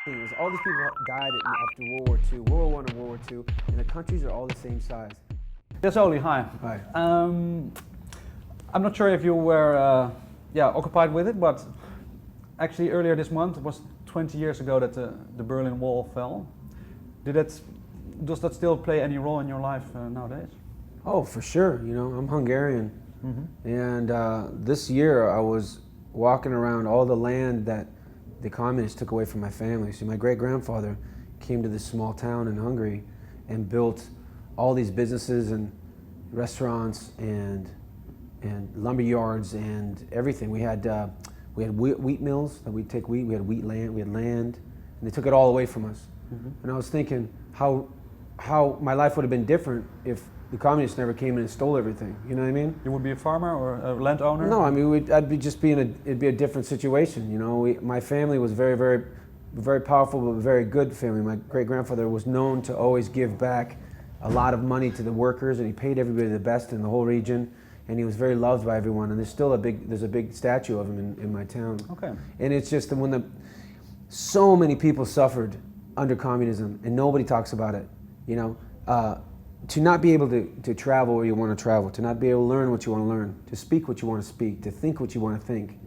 thing is, all these people died after World War II, World War I and World War II, and the countries are all the same size. Yes, Zoli, hi. Hi. I'm not sure if you were occupied with it, but actually earlier this month, it was 20 years ago that the Berlin Wall fell. Does that still play any role in your life nowadays? Oh, for sure. You know, I'm Hungarian, and this year I was walking around all the land that the communists took away from my family. So my great-grandfather came to this small town in Hungary and built all these businesses and restaurants and lumber yards and everything. We had wheat mills that we'd take wheat. We had wheat land. We had land, and they took it all away from us. And I was thinking how my life would have been different if the communists never came in and stole everything. You know what I mean? You would be a farmer or a landowner? No, I mean I'd be just it'd be a different situation. You know, my family was very, very, very powerful, but very good family. My great-grandfather was known to always give back a lot of money to the workers, and he paid everybody the best in the whole region. And he was very loved by everyone. And there's a big statue of him in my town. Okay. And it's just that when so many people suffered under communism, and nobody talks about it. You know, to not be able to travel where you want to travel, to not be able to learn what you want to learn, to speak what you want to speak, to think what you want to think,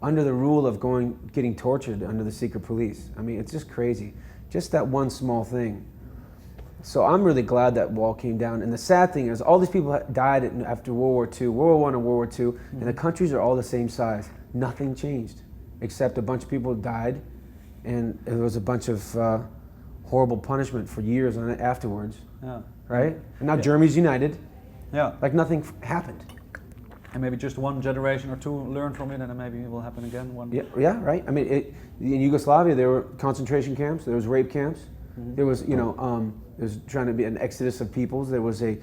under the rule of getting tortured under the secret police. I mean, it's just crazy. Just that one small thing. So I'm really glad that wall came down. And the sad thing is, all these people died after World War II, World War I and World War II, and the countries are all the same size. Nothing changed, except a bunch of people died, and there was a bunch of horrible punishment for years on it afterwards. Yeah. Right? And now Germany's united. Yeah. Like nothing happened. And maybe just one generation or two learn from it, and then maybe it will happen again. Yeah, right. I mean, in Yugoslavia, there were concentration camps, there was rape camps, there was, there was trying to be an exodus of peoples. There was a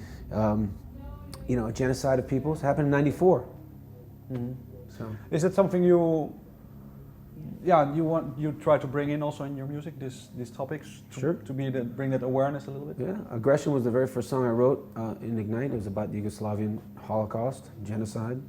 genocide of peoples. It happened in '94. So, is it something you try to bring in also in your music, these topics, to bring that awareness a little bit? Yeah, Aggression was the very first song I wrote in Ignite. It was about the Yugoslavian Holocaust, genocide.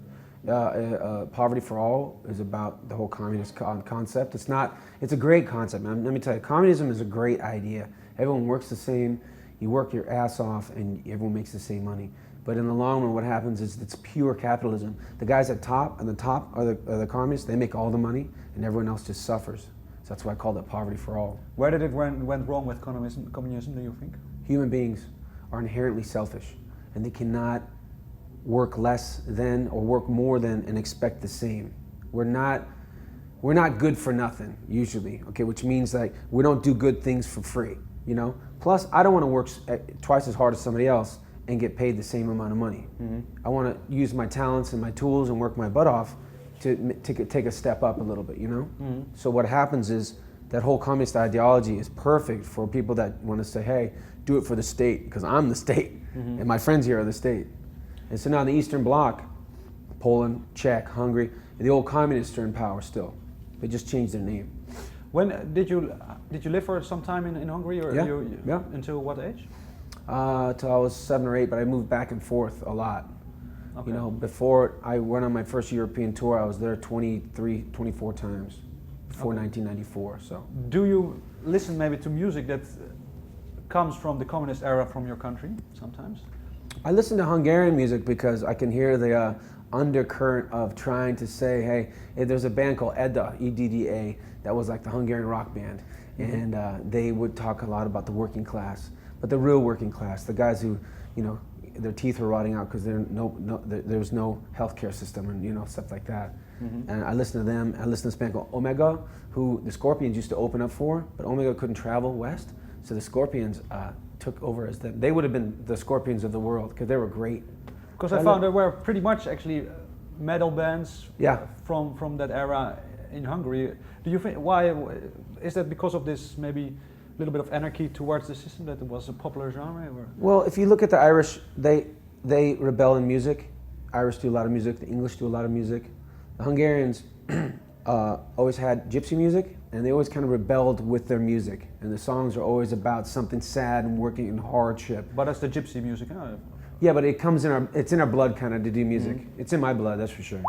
Poverty for All is about the whole communist concept. It's a great concept, man. Let me tell you, communism is a great idea. Everyone works the same, you work your ass off, and everyone makes the same money. But in the long run, what happens is it's pure capitalism. The guys at the top are the communists. They make all the money, and everyone else just suffers. So that's why I called it Poverty for All. Where did it went wrong with communism, do you think? Human beings are inherently selfish, and they cannot work less than or work more than and expect the same. We're not good for nothing, usually, okay, which means like we don't do good things for free, you know? Plus, I don't want to work twice as hard as somebody else and get paid the same amount of money. I want to use my talents and my tools and work my butt off to take a step up a little bit, you know? So what happens is that whole communist ideology is perfect for people that want to say, hey, do it for the state, because I'm the state, and my friends here are the state. And so now the Eastern Bloc, Poland, Czech, Hungary, the old communists are in power still. They just changed their name. When did you live for some time in Hungary, or Yeah. Until what age? Till I was 7 or 8, but I moved back and forth a lot. Okay. You know, before I went on my first European tour, I was there 23, 24 times before 1994. So. Do you listen maybe to music that comes from the communist era from your country sometimes? I listen to Hungarian music because I can hear the undercurrent of trying to say, hey, there's a band called EDDA, E-D-D-A, that was like the Hungarian rock band. And they would talk a lot about the working class, but the real working class, the guys who, their teeth were rotting out because there was no healthcare system and stuff like that. And I listen to them. I listen to this band called Omega, who the Scorpions used to open up for, but Omega couldn't travel west, so the Scorpions took over as them. They would have been the Scorpions of the world because they were great. Because I found there were pretty much actually metal bands from that era in Hungary. Do you think, why is that? Because of this maybe little bit of anarchy towards the system, that it was a popular genre? Or? Well, if you look at the Irish, they rebel in music. Irish do a lot of music. The English do a lot of music. The Hungarians always had gypsy music, and they always kind of rebelled with their music. And the songs are always about something sad and working in hardship. But that's the gypsy music, huh? Yeah, but it's in our blood kind of to do music. It's in my blood, that's for sure.